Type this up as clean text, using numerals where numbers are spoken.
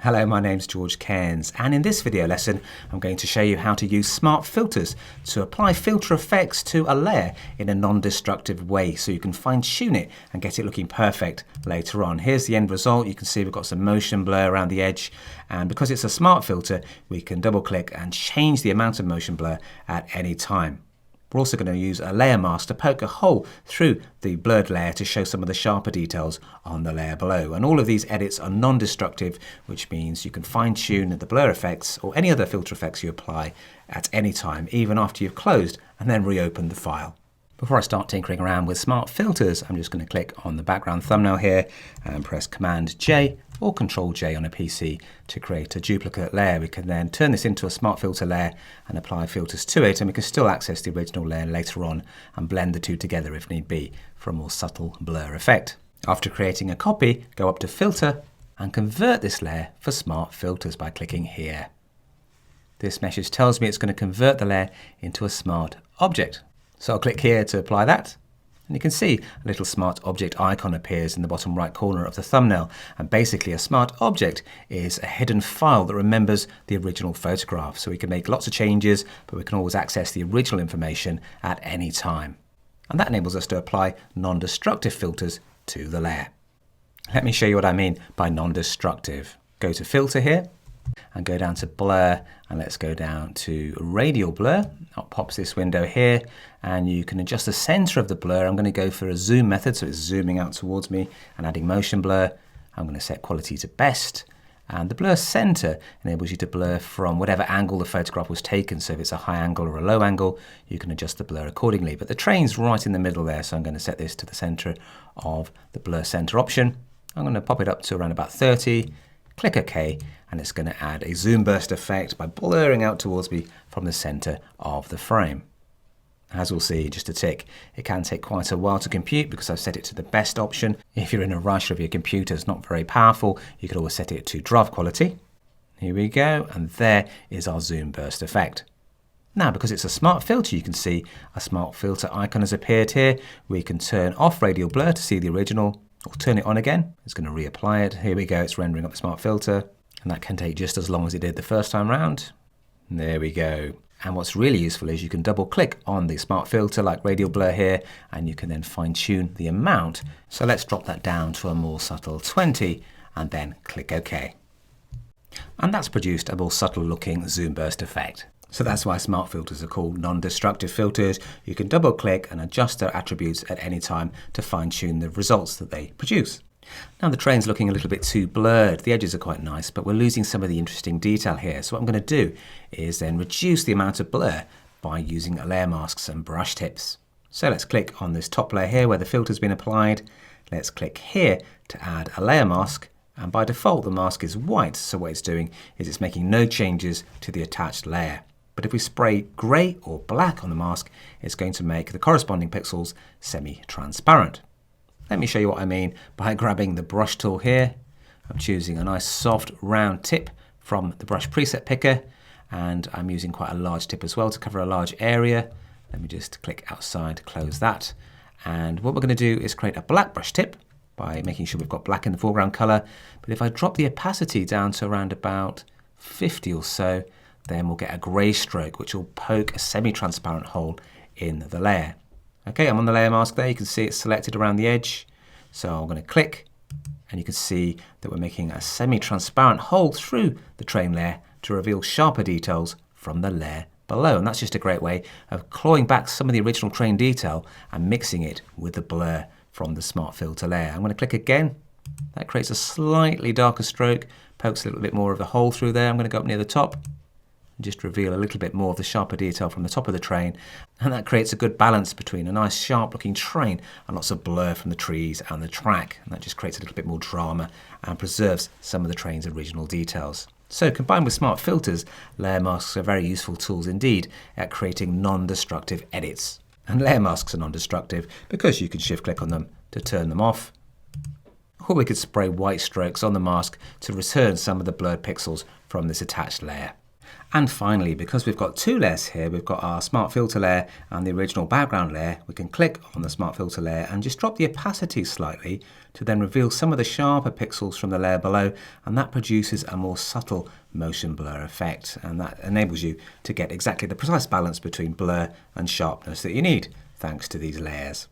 Hello, my name's George Cairns, and in this video lesson I'm going to show you how to use smart filters to apply filter effects to a layer in a non-destructive way so you can fine-tune it and get it looking perfect later on. Here's the end result. You can see we've got some motion blur around the edge, and because it's a smart filter we can double click and change the amount of motion blur at any time. We're also going to use a layer mask to poke a hole through the blurred layer to show some of the sharper details on the layer below. And all of these edits are non-destructive, which means you can fine-tune the blur effects or any other filter effects you apply at any time, even after you've closed and then reopened the file. Before I start tinkering around with smart filters, I'm just going to click on the background thumbnail here and press Command J or Control J on a PC to create a duplicate layer. We can then turn this into a smart filter layer and apply filters to it, and we can still access the original layer later on and blend the two together if need be for a more subtle blur effect. After creating a copy, go up to Filter and convert this layer for smart filters by clicking here. This message tells me it's going to convert the layer into a smart object. So I'll click here to apply that, and you can see a little smart object icon appears in the bottom right corner of the thumbnail. And basically a smart object is a hidden file that remembers the original photograph. So we can make lots of changes, but we can always access the original information at any time. And that enables us to apply non-destructive filters to the layer. Let me show you what I mean by non-destructive. Go to Filter here and go down to Blur, and let's go down to Radial Blur. That pops this window here, and you can adjust the center of the blur. I'm going to go for a zoom method, so it's zooming out towards me and adding motion blur. I'm going to set quality to best, and the blur center enables you to blur from whatever angle the photograph was taken. So if it's a high angle or a low angle, you can adjust the blur accordingly. But the train's right in the middle there, so I'm going to set this to the center of the blur center option. I'm going to pop it up to around about 30. Click OK, and it's going to add a zoom burst effect by blurring out towards me from the center of the frame. As we'll see in just a tick, it can take quite a while to compute because I've set it to the best option. If you're in a rush or if your computer is not very powerful, you could always set it to draft quality. Here we go, and there is our zoom burst effect. Now, because it's a smart filter, you can see a smart filter icon has appeared here. We can turn off radial blur to see the original, or turn it on again. It's going to reapply it. Here we go, it's rendering up the smart filter, and that can take just as long as it did the first time round. There we go. And what's really useful is you can double click on the smart filter like radial blur here, and you can then fine tune the amount. So let's drop that down to a more subtle 20 and then click OK. And that's produced a more subtle looking zoom burst effect. So that's why smart filters are called non-destructive filters. You can double click and adjust their attributes at any time to fine tune the results that they produce. Now the train's looking a little bit too blurred. The edges are quite nice, but we're losing some of the interesting detail here. So what I'm going to do is then reduce the amount of blur by using layer masks and brush tips. So let's click on this top layer here where the filter's been applied. Let's click here to add a layer mask. And by default, the mask is white. So what it's doing is it's making no changes to the attached layer. But if we spray grey or black on the mask, it's going to make the corresponding pixels semi-transparent. Let me show you what I mean by grabbing the brush tool here. I'm choosing a nice soft round tip from the brush preset picker, and I'm using quite a large tip as well to cover a large area. Let me just click outside to close that. And what we're going to do is create a black brush tip by making sure we've got black in the foreground color. But if I drop the opacity down to around about 50 or so, then we'll get a grey stroke which will poke a semi-transparent hole in the layer. Okay, I'm on the layer mask there. You can see it's selected around the edge. So I'm going to click, and you can see that we're making a semi-transparent hole through the train layer to reveal sharper details from the layer below. And that's just a great way of clawing back some of the original train detail and mixing it with the blur from the smart filter layer. I'm going to click again. That creates a slightly darker stroke, pokes a little bit more of the hole through there. I'm going to go up near the top. Just reveal a little bit more of the sharper detail from the top of the train, and that creates a good balance between a nice sharp looking train and lots of blur from the trees and the track, and that just creates a little bit more drama and preserves some of the train's original details. So combined with smart filters, layer masks are very useful tools indeed at creating non-destructive edits. And layer masks are non-destructive because you can shift click on them to turn them off, or we could spray white strokes on the mask to return some of the blurred pixels from this attached layer. And finally, because we've got two layers here, we've got our smart filter layer and the original background layer, we can click on the smart filter layer and just drop the opacity slightly to then reveal some of the sharper pixels from the layer below, and that produces a more subtle motion blur effect, and that enables you to get exactly the precise balance between blur and sharpness that you need thanks to these layers.